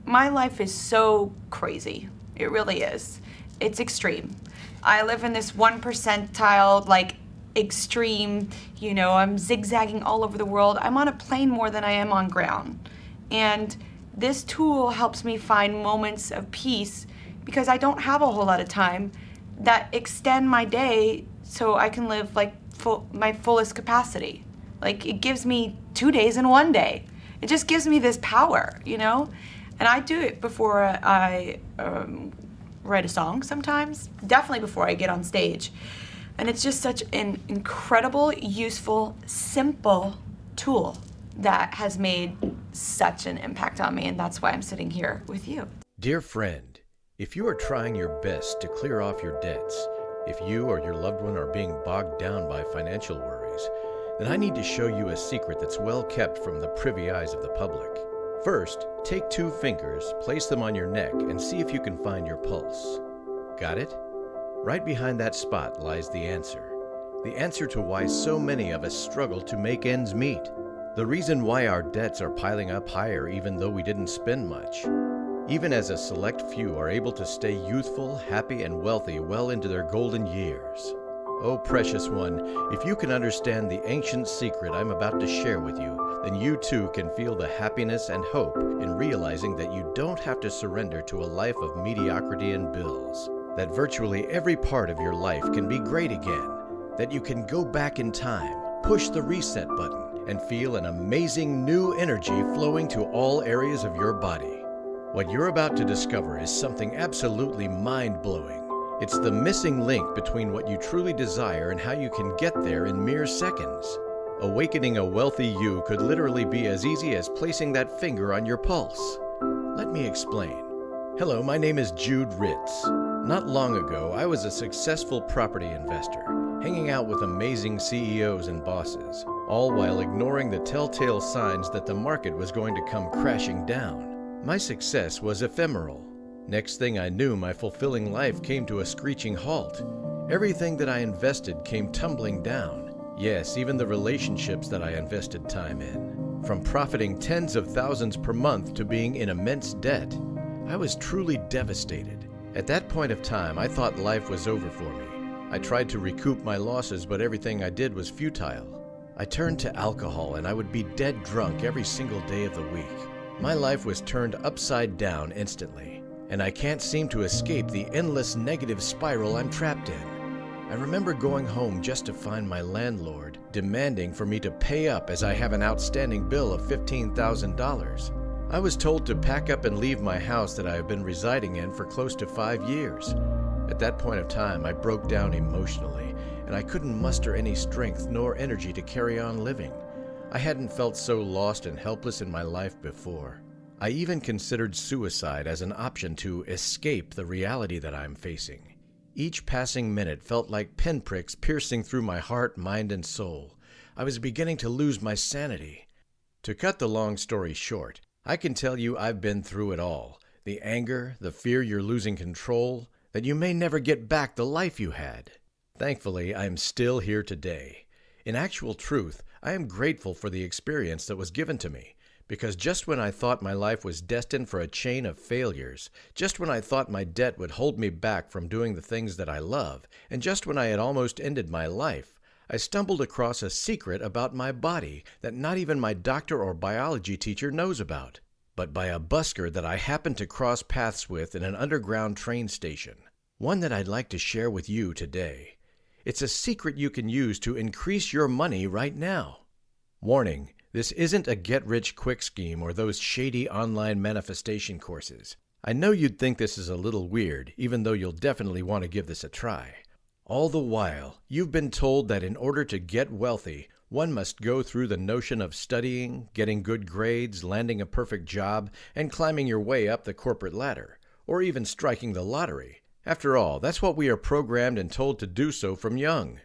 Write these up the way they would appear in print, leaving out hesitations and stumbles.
My life is so crazy. It really is. It's extreme. I live in this 1 percentile, like, extreme, I'm zigzagging all over the world. I'm on a plane more than I am on ground. And this tool helps me find moments of peace because I don't have a whole lot of time that extend my day so I can live like my fullest capacity. Like, it gives me 2 days in one day. It just gives me this power, And I do it before I write a song sometimes, definitely before I get on stage. And it's just such an incredible, useful, simple tool that has made such an impact on me, and that's why I'm sitting here with you. Dear friend, if you are trying your best to clear off your debts, if you or your loved one are being bogged down by financial worries, then I need to show you a secret that's well kept from the privy eyes of the public. First, take 2 fingers, place them on your neck, and see if you can find your pulse. Got it? Right behind that spot lies the answer. The answer to why so many of us struggle to make ends meet. The reason why our debts are piling up higher even though we didn't spend much. Even as a select few are able to stay youthful, happy, and wealthy well into their golden years. Oh, precious one, if you can understand the ancient secret I'm about to share with you, then you too can feel the happiness and hope in realizing that you don't have to surrender to a life of mediocrity and bills. That virtually every part of your life can be great again. That you can go back in time, push the reset button, and feel an amazing new energy flowing to all areas of your body. What you're about to discover is something absolutely mind-blowing. It's the missing link between what you truly desire and how you can get there in mere seconds. Awakening a wealthy you could literally be as easy as placing that finger on your pulse. Let me explain. Hello, my name is Jude Ritz. Not long ago, I was a successful property investor, hanging out with amazing CEOs and bosses, all while ignoring the telltale signs that the market was going to come crashing down. My success was ephemeral. Next thing I knew, my fulfilling life came to a screeching halt. Everything that I invested came tumbling down. Yes, even the relationships that I invested time in. From profiting tens of thousands per month to being in immense debt, I was truly devastated. At that point of time, I thought life was over for me. I tried to recoup my losses, but everything I did was futile. I turned to alcohol, and I would be dead drunk every single day of the week. My life was turned upside down instantly, and I can't seem to escape the endless negative spiral I'm trapped in. I remember going home just to find my landlord demanding for me to pay up as I have an outstanding bill of $15,000. I was told to pack up and leave my house that I have been residing in for close to 5 years. At that point of time, I broke down emotionally, and I couldn't muster any strength nor energy to carry on living. I hadn't felt so lost and helpless in my life before. I even considered suicide as an option to escape the reality that I'm facing. Each passing minute felt like pinpricks piercing through my heart, mind, and soul. I was beginning to lose my sanity. To cut the long story short, I can tell you I've been through it all. The anger, the fear you're losing control, that you may never get back the life you had. Thankfully, I am still here today. In actual truth, I am grateful for the experience that was given to me, because just when I thought my life was destined for a chain of failures, just when I thought my debt would hold me back from doing the things that I love, and just when I had almost ended my life, I stumbled across a secret about my body that not even my doctor or biology teacher knows about, but by a busker that I happened to cross paths with in an underground train station. One that I'd like to share with you today. It's a secret you can use to increase your money right now. Warning, this isn't a get-rich-quick scheme or those shady online manifestation courses. I know you'd think this is a little weird, even though you'll definitely want to give this a try. All the while, you've been told that in order to get wealthy, one must go through the notion of studying, getting good grades, landing a perfect job, and climbing your way up the corporate ladder, or even striking the lottery. After all, that's what we are programmed and told to do so from young.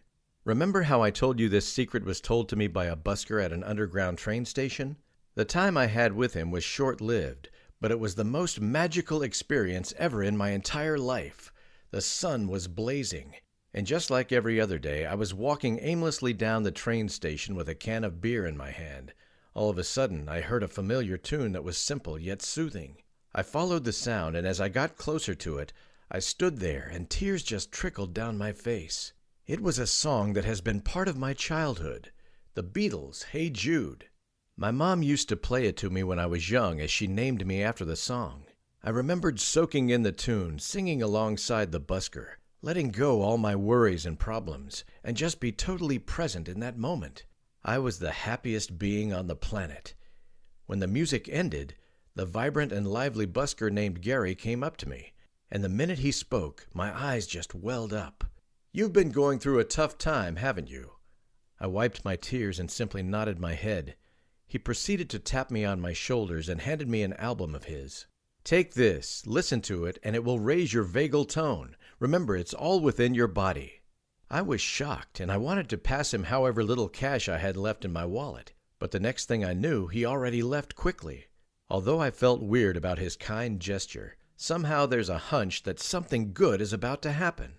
Remember how I told you this secret was told to me by a busker at an underground train station? The time I had with him was short-lived, but it was the most magical experience ever in my entire life. The sun was blazing, and just like every other day, I was walking aimlessly down the train station with a can of beer in my hand. All of a sudden, I heard a familiar tune that was simple yet soothing. I followed the sound, and as I got closer to it, I stood there and tears just trickled down my face. It was a song that has been part of my childhood, the Beatles' Hey Jude. My mom used to play it to me when I was young as she named me after the song. I remembered soaking in the tune, singing alongside the busker, letting go all my worries and problems, and just be totally present in that moment. I was the happiest being on the planet. When the music ended, the vibrant and lively busker named Gary came up to me, and the minute he spoke, my eyes just welled up. "You've been going through a tough time, haven't you?" I wiped my tears and simply nodded my head. He proceeded to tap me on my shoulders and handed me an album of his. "Take this, listen to it, and it will raise your vagal tone. Remember, it's all within your body." I was shocked, and I wanted to pass him however little cash I had left in my wallet. But the next thing I knew, he already left quickly. Although I felt weird about his kind gesture, somehow there's a hunch that something good is about to happen.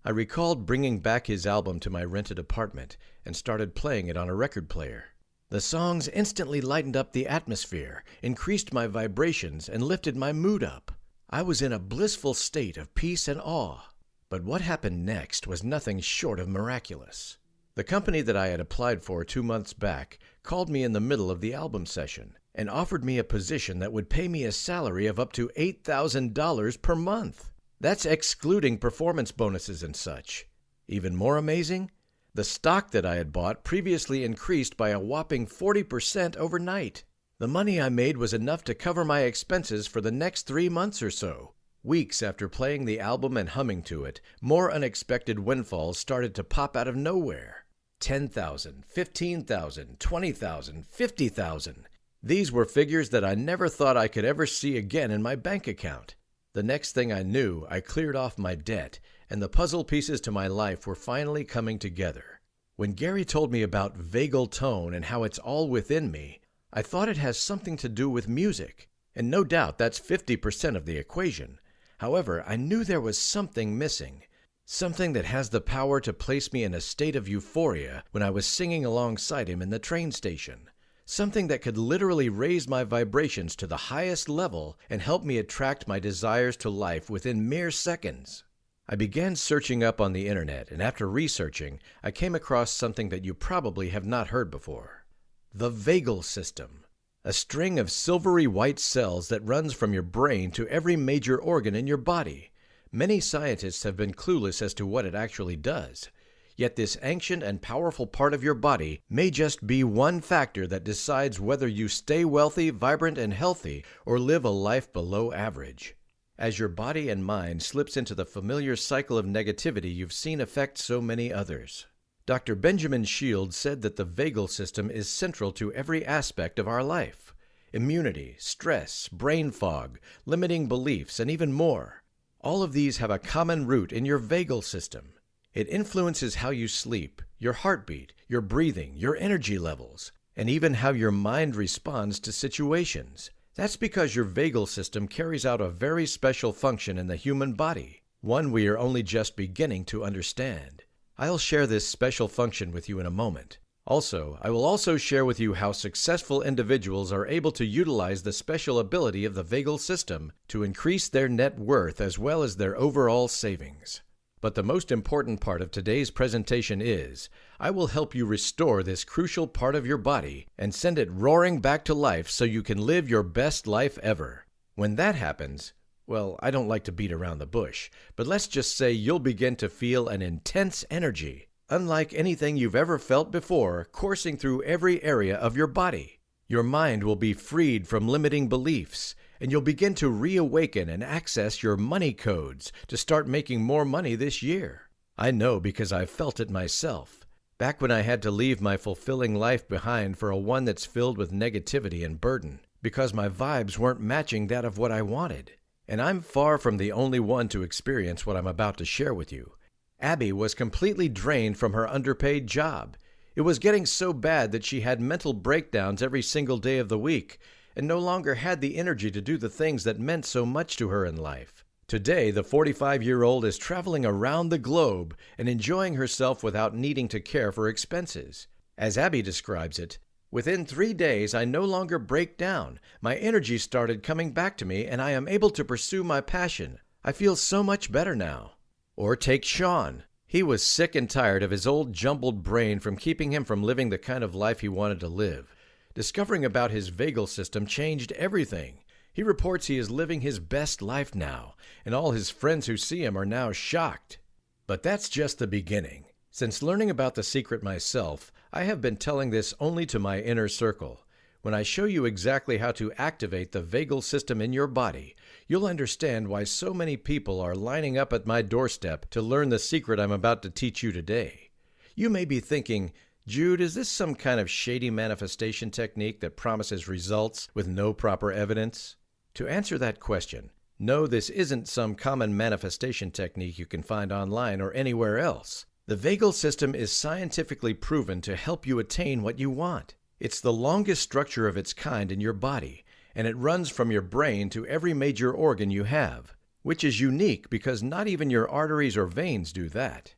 I recalled bringing back his album to my rented apartment and started playing it on a record player. The songs instantly lightened up the atmosphere, increased my vibrations, and lifted my mood up. I was in a blissful state of peace and awe. But what happened next was nothing short of miraculous. The company that I had applied for 2 months back called me in the middle of the album session and offered me a position that would pay me a salary of up to $8,000 per month. That's excluding performance bonuses and such. Even more amazing? The stock that I had bought previously increased by a whopping 40% overnight. The money I made was enough to cover my expenses for the next 3 months or so. Weeks after playing the album and humming to it, more unexpected windfalls started to pop out of nowhere. 10,000, 15,000, 20,000, 50,000. These were figures that I never thought I could ever see again in my bank account. The next thing I knew, I cleared off my debt, and the puzzle pieces to my life were finally coming together. When Gary told me about vagal tone and how it's all within me, I thought it has something to do with music, and no doubt that's 50% of the equation. However, I knew there was something missing, something that has the power to place me in a state of euphoria when I was singing alongside him in the train station. Something that could literally raise my vibrations to the highest level and help me attract my desires to life within mere seconds. I began searching up on the internet, and after researching, I came across something that you probably have not heard before. The vagal system. A string of silvery white cells that runs from your brain to every major organ in your body. Many scientists have been clueless as to what it actually does. Yet this ancient and powerful part of your body may just be one factor that decides whether you stay wealthy, vibrant, and healthy, or live a life below average. As your body and mind slips into the familiar cycle of negativity you've seen affect so many others. Dr. Benjamin Shields said that the vagal system is central to every aspect of our life. Immunity, stress, brain fog, limiting beliefs, and even more. All of these have a common root in your vagal system. It influences how you sleep, your heartbeat, your breathing, your energy levels, and even how your mind responds to situations. That's because your vagal system carries out a very special function in the human body, one we are only just beginning to understand. I'll share this special function with you in a moment. Also, I will also share with you how successful individuals are able to utilize the special ability of the vagal system to increase their net worth as well as their overall savings. But the most important part of today's presentation is, I will help you restore this crucial part of your body and send it roaring back to life so you can live your best life ever. When that happens, well, I don't like to beat around the bush, but let's just say you'll begin to feel an intense energy, unlike anything you've ever felt before, coursing through every area of your body. Your mind will be freed from limiting beliefs, and you'll begin to reawaken and access your money codes to start making more money this year. I know because I've felt it myself. Back when I had to leave my fulfilling life behind for a one that's filled with negativity and burden, because my vibes weren't matching that of what I wanted. And I'm far from the only one to experience what I'm about to share with you. Abby was completely drained from her underpaid job. It was getting so bad that she had mental breakdowns every single day of the week and no longer had the energy to do the things that meant so much to her in life. Today, the 45-year-old is traveling around the globe and enjoying herself without needing to care for expenses. As Abby describes it, Within 3 days, I no longer break down. My energy started coming back to me, and I am able to pursue my passion. I feel so much better now. Or take Sean. He was sick and tired of his old jumbled brain from keeping him from living the kind of life he wanted to live. Discovering about his vagal system changed everything. He reports he is living his best life now, and all his friends who see him are now shocked. But that's just the beginning. Since learning about the secret myself, I have been telling this only to my inner circle. When I show you exactly how to activate the vagal system in your body, you'll understand why so many people are lining up at my doorstep to learn the secret I'm about to teach you today. You may be thinking, Jude, is this some kind of shady manifestation technique that promises results with no proper evidence? To answer that question, no, this isn't some common manifestation technique you can find online or anywhere else. The vagal system is scientifically proven to help you attain what you want. It's the longest structure of its kind in your body, and it runs from your brain to every major organ you have, which is unique because not even your arteries or veins do that.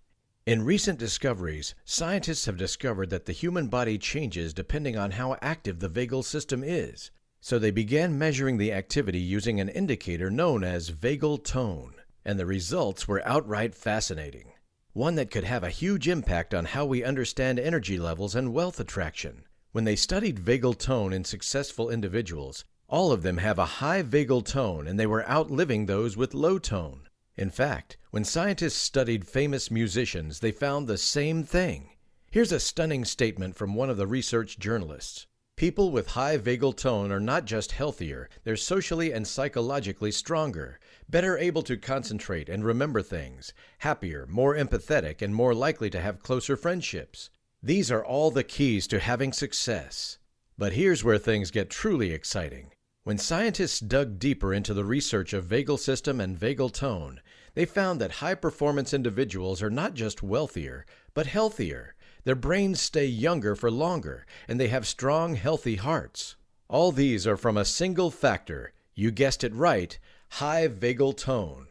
In recent discoveries, scientists have discovered that the human body changes depending on how active the vagal system is. So they began measuring the activity using an indicator known as vagal tone, and the results were outright fascinating. One that could have a huge impact on how we understand energy levels and wealth attraction. When they studied vagal tone in successful individuals, all of them have a high vagal tone, and they were outliving those with low tone. In fact, when scientists studied famous musicians, they found the same thing. Here's a stunning statement from one of the research journalists. People with high vagal tone are not just healthier, they're socially and psychologically stronger, better able to concentrate and remember things, happier, more empathetic, and more likely to have closer friendships. These are all the keys to having success. But here's where things get truly exciting. When scientists dug deeper into the research of vagal system and vagal tone, they found that high-performance individuals are not just wealthier, but healthier. Their brains stay younger for longer, and they have strong, healthy hearts. All these are from a single factor. You guessed it right, high vagal tone.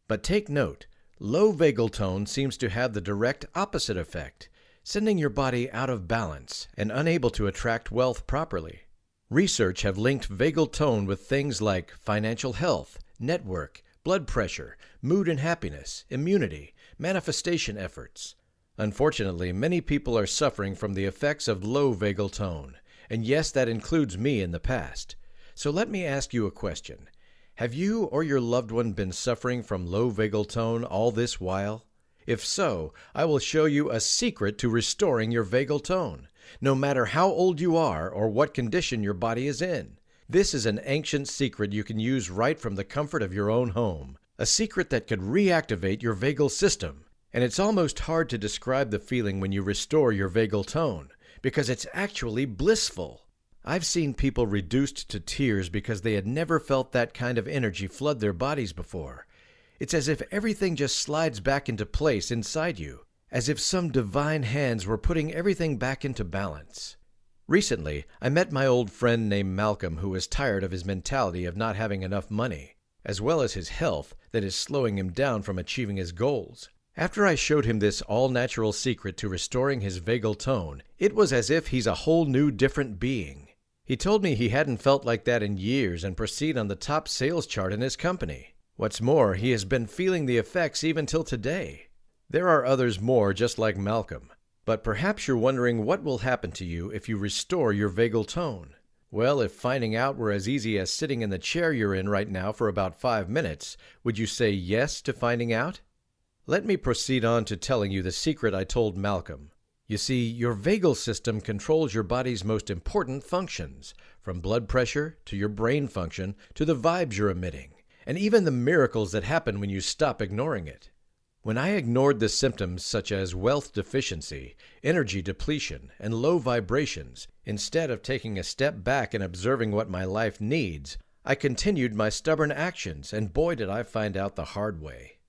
But take note, low vagal tone seems to have the direct opposite effect, sending your body out of balance and unable to attract wealth properly. Research have linked vagal tone with things like financial health, network, blood pressure, mood and happiness, immunity, manifestation efforts. Unfortunately, many people are suffering from the effects of low vagal tone, and yes, that includes me in the past. So let me ask you a question. Have you or your loved one been suffering from low vagal tone all this while? If so, I will show you a secret to restoring your vagal tone, no matter how old you are or what condition your body is in. This is an ancient secret you can use right from the comfort of your own home, a secret that could reactivate your vagal system. And it's almost hard to describe the feeling when you restore your vagal tone, because it's actually blissful. I've seen people reduced to tears because they had never felt that kind of energy flood their bodies before. It's as if everything just slides back into place inside you, as if some divine hands were putting everything back into balance. Recently, I met my old friend named Malcolm who was tired of his mentality of not having enough money, as well as his health that is slowing him down from achieving his goals. After I showed him this all-natural secret to restoring his vagal tone, it was as if he's a whole new different being. He told me he hadn't felt like that in years and proceeded on the top sales chart in his company. What's more, he has been feeling the effects even till today. There are others more just like Malcolm, but perhaps you're wondering what will happen to you if you restore your vagal tone. Well, if finding out were as easy as sitting in the chair you're in right now for about 5 minutes, would you say yes to finding out? Let me proceed on to telling you the secret I told Malcolm. You see, your vagal system controls your body's most important functions, from blood pressure to your brain function to the vibes you're emitting, and even the miracles that happen when you stop ignoring it. When I ignored the symptoms such as wealth deficiency, energy depletion, and low vibrations, instead of taking a step back and observing what my life needs, I continued my stubborn actions, and boy did I find out the hard way.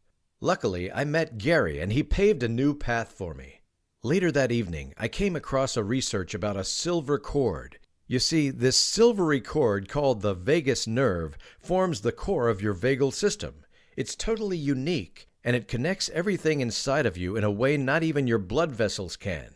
Luckily, I met Gary, and he paved a new path for me. Later that evening, I came across a research about a silver cord. You see, this silvery cord called the vagus nerve forms the core of your vagal system. It's totally unique, and it connects everything inside of you in a way not even your blood vessels can.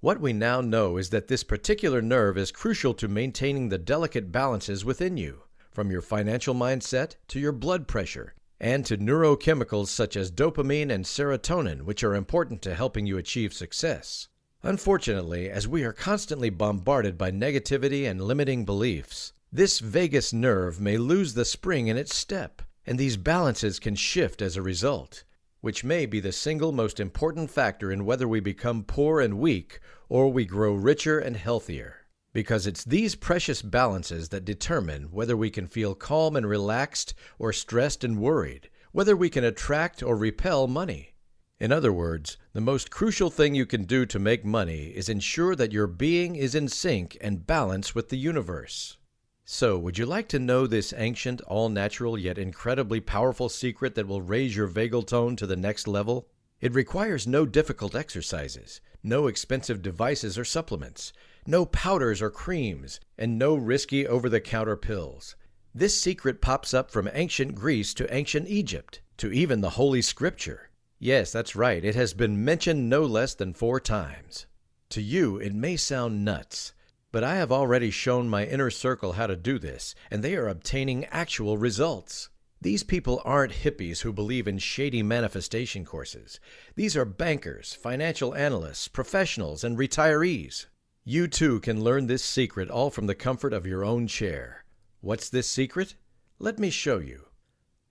What we now know is that this particular nerve is crucial to maintaining the delicate balances within you, from your financial mindset to your blood pressure, and to neurochemicals such as dopamine and serotonin, which are important to helping you achieve success. Unfortunately, as we are constantly bombarded by negativity and limiting beliefs, this vagus nerve may lose the spring in its step, and these balances can shift as a result, which may be the single most important factor in whether we become poor and weak or we grow richer and healthier. Because it's these precious balances that determine whether we can feel calm and relaxed or stressed and worried, whether we can attract or repel money. In other words, the most crucial thing you can do to make money is ensure that your being is in sync and balance with the universe. So, would you like to know this ancient, all-natural, yet incredibly powerful secret that will raise your vagal tone to the next level? It requires no difficult exercises, no expensive devices or supplements, no powders or creams, and no risky over-the-counter pills. This secret pops up from ancient Greece to ancient Egypt, to even the Holy Scripture. Yes, that's right, it has been mentioned no less than 4 times. To you, it may sound nuts, but I have already shown my inner circle how to do this, and they are obtaining actual results. These people aren't hippies who believe in shady manifestation courses. These are bankers, financial analysts, professionals, and retirees. You too can learn this secret all from the comfort of your own chair. What's this secret? Let me show you.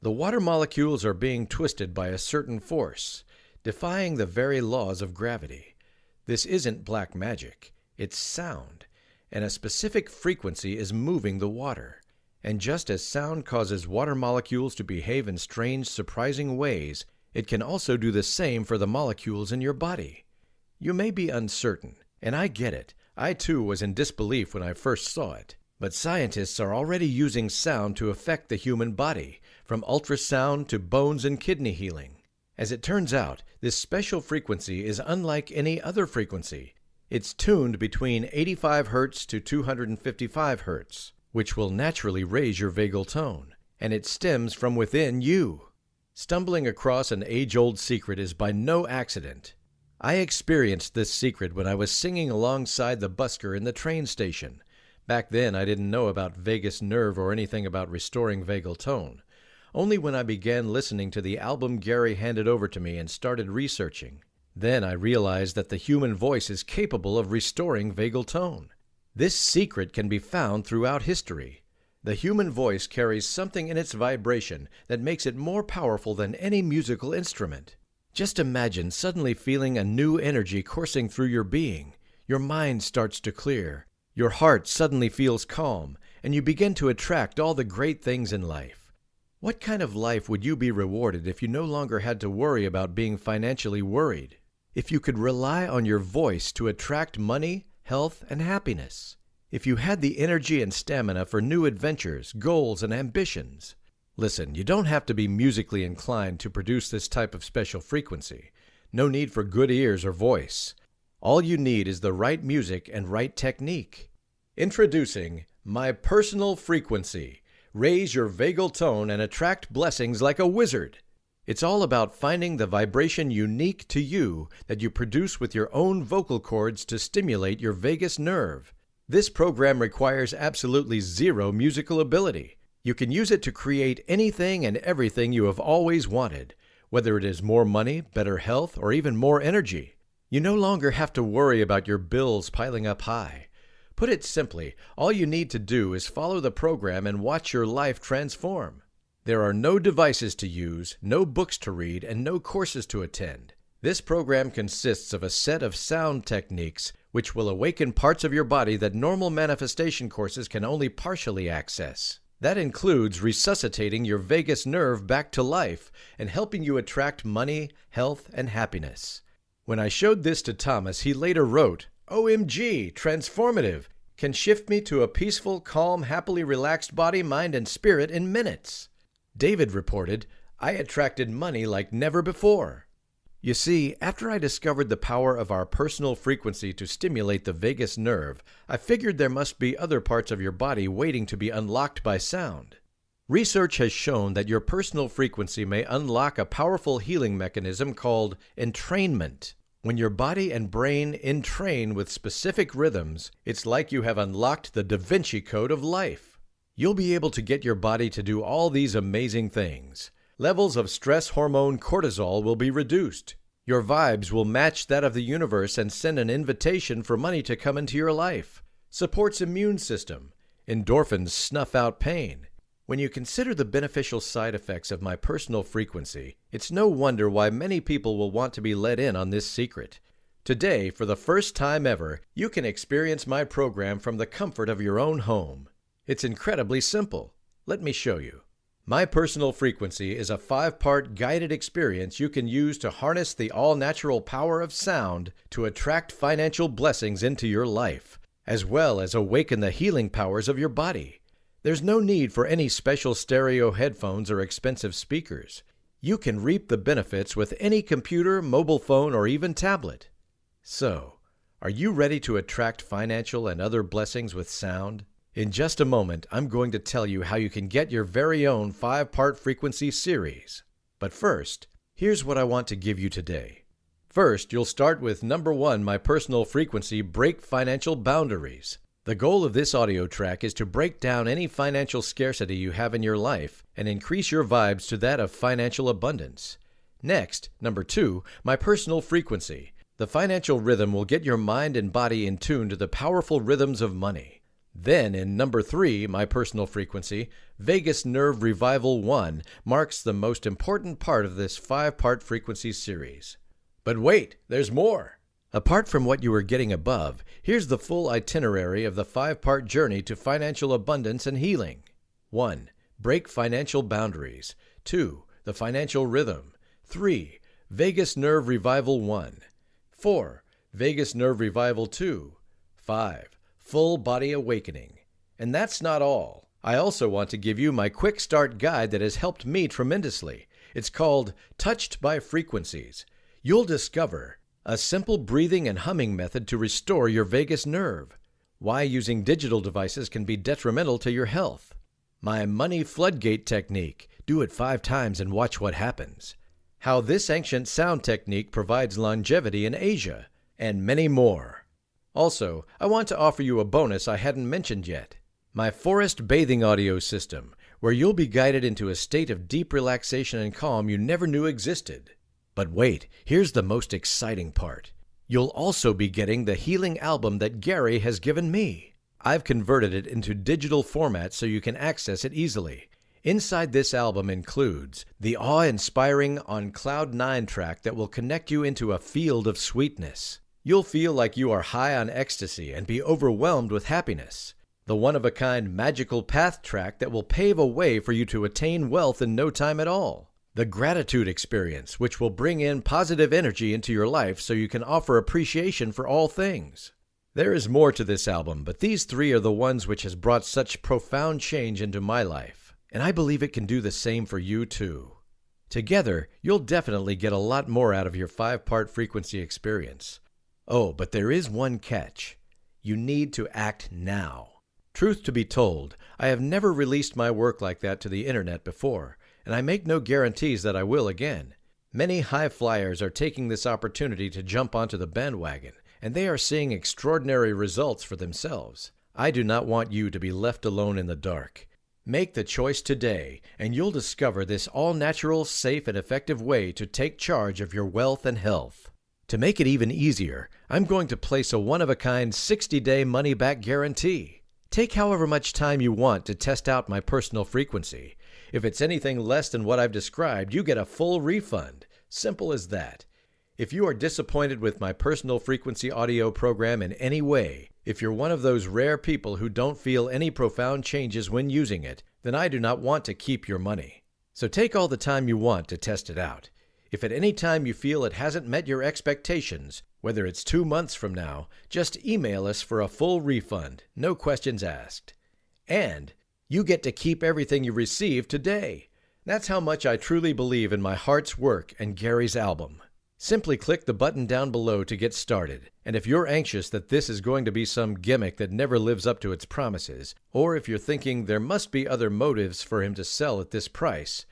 The water molecules are being twisted by a certain force, defying the very laws of gravity. This isn't black magic, it's sound. And a specific frequency is moving the water. And just as sound causes water molecules to behave in strange, surprising ways, it can also do the same for the molecules in your body. You may be uncertain, and I get it. I too was in disbelief when I first saw it. But scientists are already using sound to affect the human body, from ultrasound to bones and kidney healing. As it turns out, this special frequency is unlike any other frequency. It's tuned between 85 Hz to 255 Hz, which will naturally raise your vagal tone, and it stems from within you. Stumbling across an age-old secret is by no accident. I experienced this secret when I was singing alongside the busker in the train station. Back then, I didn't know about vagus nerve or anything about restoring vagal tone. Only when I began listening to the album Gary handed over to me and started researching. Then I realized that the human voice is capable of restoring vagal tone. This secret can be found throughout history. The human voice carries something in its vibration that makes it more powerful than any musical instrument. Just imagine suddenly feeling a new energy coursing through your being. Your mind starts to clear. Your heart suddenly feels calm, and you begin to attract all the great things in life. What kind of life would you be rewarded if you no longer had to worry about being financially worried? If you could rely on your voice to attract money, health, and happiness. If you had the energy and stamina for new adventures, goals, and ambitions. Listen, you don't have to be musically inclined to produce this type of special frequency. No need for good ears or voice. All you need is the right music and right technique. Introducing My Personal Frequency. Raise your vagal tone and attract blessings like a wizard. It's all about finding the vibration unique to you that you produce with your own vocal cords to stimulate your vagus nerve. This program requires absolutely zero musical ability. You can use it to create anything and everything you have always wanted, whether it is more money, better health, or even more energy. You no longer have to worry about your bills piling up high. Put it simply, all you need to do is follow the program and watch your life transform. There are no devices to use, no books to read, and no courses to attend. This program consists of a set of sound techniques which will awaken parts of your body that normal manifestation courses can only partially access. That includes resuscitating your vagus nerve back to life and helping you attract money, health, and happiness. When I showed this to Thomas, he later wrote, "OMG, transformative, can shift me to a peaceful, calm, happily relaxed body, mind, and spirit in minutes." David reported, "I attracted money like never before." You see, after I discovered the power of our personal frequency to stimulate the vagus nerve, I figured there must be other parts of your body waiting to be unlocked by sound. Research has shown that your personal frequency may unlock a powerful healing mechanism called entrainment, When your body and brain entrain with specific rhythms, it's like you have unlocked the Da Vinci Code of life. You'll be able to get your body to do all these amazing things. Levels of stress hormone cortisol will be reduced. Your vibes will match that of the universe and send an invitation for money to come into your life. Supports immune system. Endorphins snuff out pain. When you consider the beneficial side effects of my personal frequency, it's no wonder why many people will want to be let in on this secret. Today, for the first time ever, you can experience my program from the comfort of your own home. It's incredibly simple. Let me show you. My Personal Frequency is a 5-part guided experience you can use to harness the all-natural power of sound to attract financial blessings into your life, as well as awaken the healing powers of your body. There's no need for any special stereo headphones or expensive speakers. You can reap the benefits with any computer, mobile phone, or even tablet. So, are you ready to attract financial and other blessings with sound? In just a moment, I'm going to tell you how you can get your very own 5-part frequency series. But first, here's what I want to give you today. First, you'll start with number 1, My Personal Frequency, Break Financial Boundaries. The goal of this audio track is to break down any financial scarcity you have in your life and increase your vibes to that of financial abundance. Next, number 2, My Personal Frequency. The financial rhythm will get your mind and body in tune to the powerful rhythms of money. Then, in number 3, My Personal Frequency, Vagus Nerve Revival 1 marks the most important part of this 5-part frequency series. But wait, there's more! Apart from what you are getting above, here's the full itinerary of the 5-part journey to financial abundance and healing. 1. Break financial boundaries. 2. The financial rhythm. 3. Vagus Nerve Revival 1. 4. Vagus Nerve Revival 2. 5. Full Body Awakening. And that's not all. I also want to give you my quick start guide that has helped me tremendously. It's called Touched by Frequencies. You'll discover a simple breathing and humming method to restore your vagus nerve. Why using digital devices can be detrimental to your health. My money floodgate technique. Do it 5 times and watch what happens. How this ancient sound technique provides longevity in Asia. And many more. Also, I want to offer you a bonus I hadn't mentioned yet. My forest bathing audio system, where you'll be guided into a state of deep relaxation and calm you never knew existed. But wait, here's the most exciting part. You'll also be getting the healing album that Gary has given me. I've converted it into digital format so you can access it easily. Inside this album includes the awe-inspiring On Cloud 9 track that will connect you into a field of sweetness. You'll feel like you are high on ecstasy and be overwhelmed with happiness. The one-of-a-kind Magical Path track that will pave a way for you to attain wealth in no time at all. The Gratitude Experience, which will bring in positive energy into your life so you can offer appreciation for all things. There is more to this album, but these 3 are the ones which has brought such profound change into my life, and I believe it can do the same for you too. Together, you'll definitely get a lot more out of your 5-part frequency experience. Oh, but there is one catch. You need to act now. Truth to be told, I have never released my work like that to the internet before, and I make no guarantees that I will again. Many high flyers are taking this opportunity to jump onto the bandwagon, and they are seeing extraordinary results for themselves. I do not want you to be left alone in the dark. Make the choice today, and you'll discover this all-natural, safe, and effective way to take charge of your wealth and health. To make it even easier, I'm going to place a one-of-a-kind 60-day money-back guarantee. Take however much time you want to test out my personal frequency. If it's anything less than what I've described, you get a full refund. Simple as that. If you are disappointed with my personal frequency audio program in any way, if you're one of those rare people who don't feel any profound changes when using it, then I do not want to keep your money. So take all the time you want to test it out. If at any time you feel it hasn't met your expectations, whether it's 2 months from now, just email us for a full refund, no questions asked. And you get to keep everything you receive today. That's how much I truly believe in my heart's work and Gary's album. Simply click the button down below to get started. And if you're anxious that this is going to be some gimmick that never lives up to its promises, or if you're thinking there must be other motives for him to sell at this price,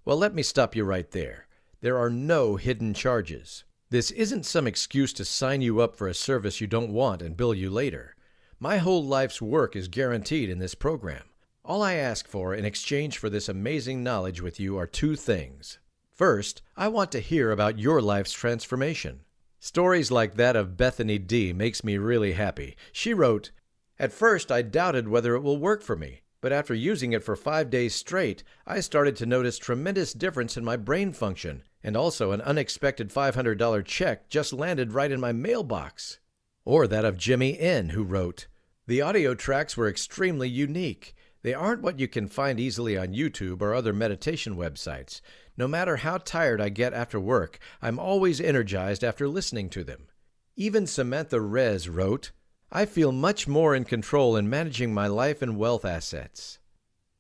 well, let me stop you right there. There are no hidden charges. This isn't some excuse to sign you up for a service you don't want and bill you later. My whole life's work is guaranteed in this program. All I ask for in exchange for this amazing knowledge with you are two things. First, I want to hear about your life's transformation. Stories like that of Bethany D. makes me really happy. She wrote, "At first I doubted whether it will work for me, but after using it for 5 days straight, I started to notice tremendous difference in my brain function, and also an unexpected $500 check just landed right in my mailbox." Or that of Jimmy N., who wrote, "The audio tracks were extremely unique. They aren't what you can find easily on YouTube or other meditation websites. No matter how tired I get after work, I'm always energized after listening to them." Even Samantha Rez wrote, "I feel much more in control in managing my life and wealth assets."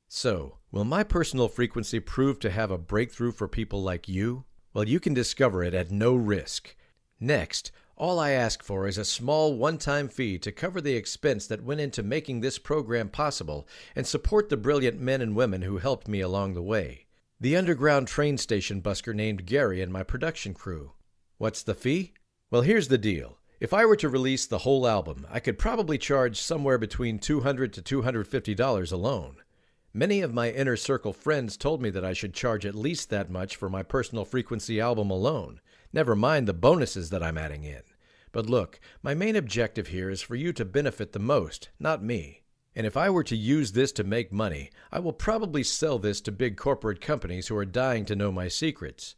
So, will my personal frequency prove to have a breakthrough for people like you? Well, you can discover it at no risk. Next, all I ask for is a small one-time fee to cover the expense that went into making this program possible and support the brilliant men and women who helped me along the way. The underground train station busker named Gary and my production crew. What's the fee? Well, here's the deal. If I were to release the whole album, I could probably charge somewhere between $200 to $250 alone. Many of my inner circle friends told me that I should charge at least that much for my personal frequency album alone, never mind the bonuses that I'm adding in. But look, my main objective here is for you to benefit the most, not me. And if I were to use this to make money, I will probably sell this to big corporate companies who are dying to know my secrets.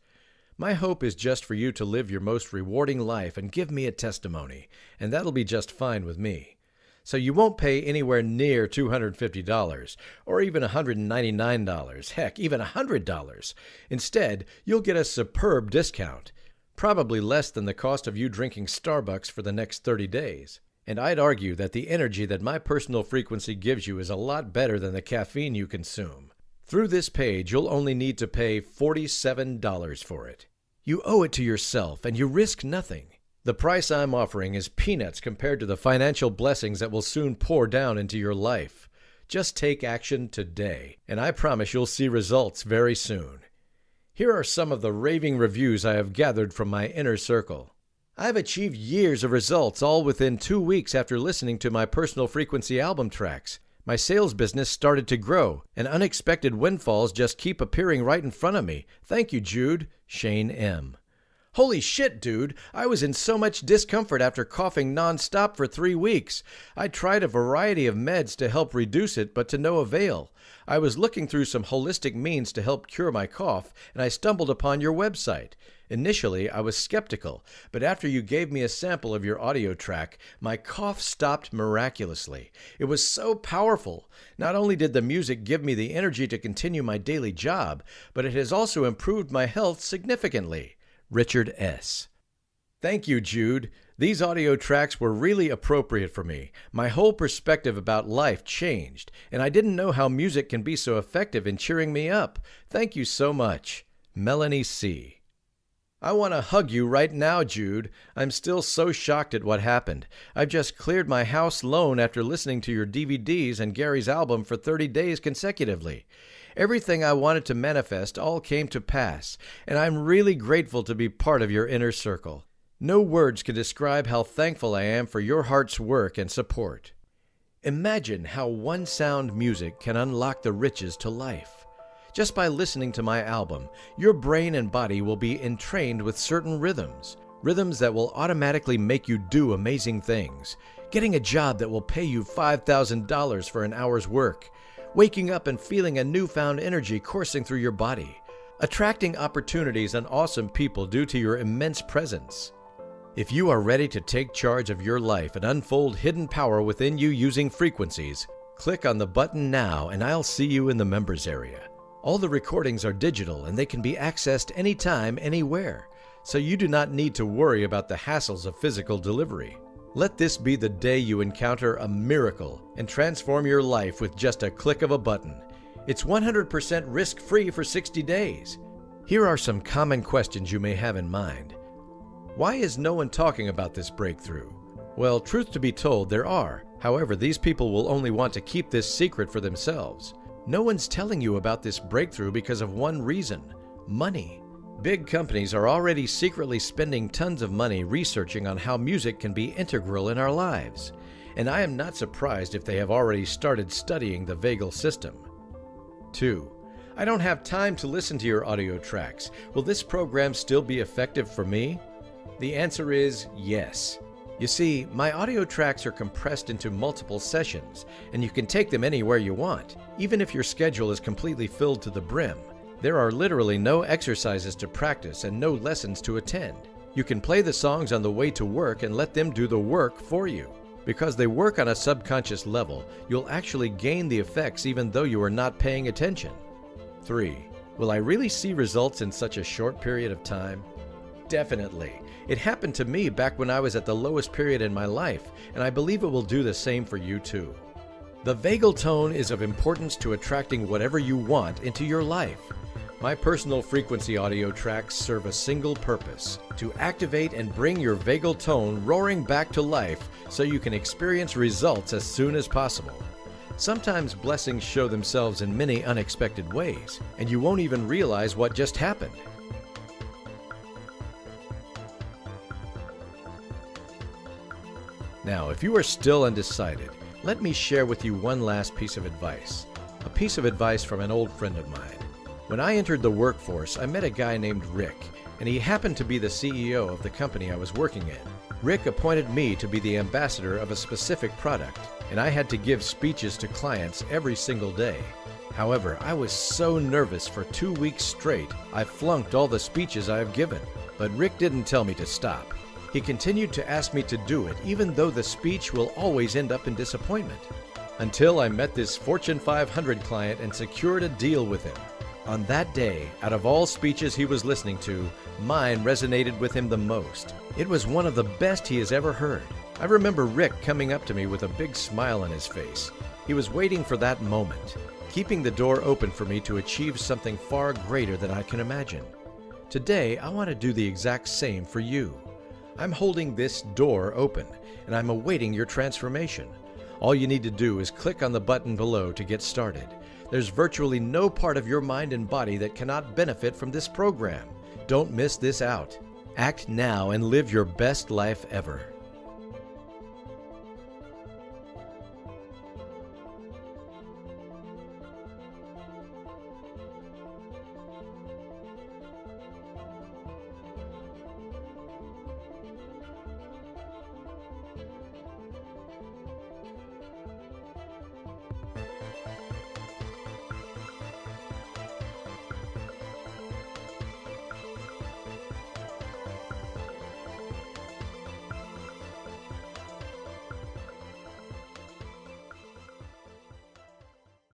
My hope is just for you to live your most rewarding life and give me a testimony, and that'll be just fine with me. So you won't pay anywhere near $250 or even $199, heck, even $100. Instead, you'll get a superb discount, probably less than the cost of you drinking Starbucks for the next 30 days. And I'd argue that the energy that my personal frequency gives you is a lot better than the caffeine you consume. Through this page, you'll only need to pay $47 for it. You owe it to yourself, and you risk nothing. The price I'm offering is peanuts compared to the financial blessings that will soon pour down into your life. Just take action today, and I promise you'll see results very soon. Here are some of the raving reviews I have gathered from my inner circle. I've achieved years of results all within 2 weeks after listening to my personal frequency album tracks. My sales business started to grow, and unexpected windfalls just keep appearing right in front of me. Thank you, Jude. Shane M. Holy shit, dude. I was in so much discomfort after coughing nonstop for 3 weeks. I tried a variety of meds to help reduce it, but to no avail. I was looking through some holistic means to help cure my cough, and I stumbled upon your website. Initially, I was skeptical, but after you gave me a sample of your audio track, my cough stopped miraculously. It was so powerful. Not only did the music give me the energy to continue my daily job, but it has also improved my health significantly. Richard S. Thank you, Jude. These audio tracks were really appropriate for me. My whole perspective about life changed, and I didn't know how music can be so effective in cheering me up. Thank you so much. Melanie C. I want to hug you right now, Jude. I'm still so shocked at what happened. I've just cleared my house loan after listening to your DVDs and Gary's album for 30 days consecutively. Everything I wanted to manifest all came to pass, and I'm really grateful to be part of your inner circle. No words can describe how thankful I am for your heart's work and support. Imagine how one sound music can unlock the riches to life. Just by listening to my album, your brain and body will be entrained with certain rhythms that will automatically make you do amazing things. Getting a job that will pay you $5,000 for an hour's work. Waking up and feeling a newfound energy coursing through your body. Attracting opportunities and awesome people due to your immense presence. If you are ready to take charge of your life and unfold hidden power within you using frequencies, click on the button now and I'll see you in the members area. All the recordings are digital and they can be accessed anytime, anywhere, so you do not need to worry about the hassles of physical delivery. Let this be the day you encounter a miracle and transform your life with just a click of a button. It's 100% risk-free for 60 days. Here are some common questions you may have in mind. Why is no one talking about this breakthrough? Well, truth to be told, there are. However, these people will only want to keep this secret for themselves. No one's telling you about this breakthrough because of one reason: money. Big companies are already secretly spending tons of money researching on how music can be integral in our lives, and I am not surprised if they have already started studying the vagal system. 2. I don't have time to listen to your audio tracks. Will this program still be effective for me? The answer is yes. You see, my audio tracks are compressed into multiple sessions, and you can take them anywhere you want, even if your schedule is completely filled to the brim. There are literally no exercises to practice and no lessons to attend. You can play the songs on the way to work and let them do the work for you. Because they work on a subconscious level, you'll actually gain the effects even though you are not paying attention. 3. Will I really see results in such a short period of time? Definitely. It happened to me back when I was at the lowest period in my life, and I believe it will do the same for you too. The vagal tone is of importance to attracting whatever you want into your life. My personal frequency audio tracks serve a single purpose: to activate and bring your vagal tone roaring back to life so you can experience results as soon as possible. Sometimes blessings show themselves in many unexpected ways, and you won't even realize what just happened. Now, if you are still undecided, let me share with you one last piece of advice. A piece of advice from an old friend of mine. When I entered the workforce, I met a guy named Rick, and he happened to be the CEO of the company I was working in. Rick appointed me to be the ambassador of a specific product, and I had to give speeches to clients every single day. However, I was so nervous for 2 weeks straight, I flunked all the speeches I have given. But Rick didn't tell me to stop. He continued to ask me to do it, even though the speech will always end up in disappointment. Until I met this Fortune 500 client and secured a deal with him. On that day, out of all speeches he was listening to, mine resonated with him the most. It was one of the best he has ever heard. I remember Rick coming up to me with a big smile on his face. He was waiting for that moment, keeping the door open for me to achieve something far greater than I can imagine. Today, I want to do the exact same for you. I'm holding this door open, and I'm awaiting your transformation. All you need to do is click on the button below to get started. There's virtually no part of your mind and body that cannot benefit from this program. Don't miss this out. Act now and live your best life ever.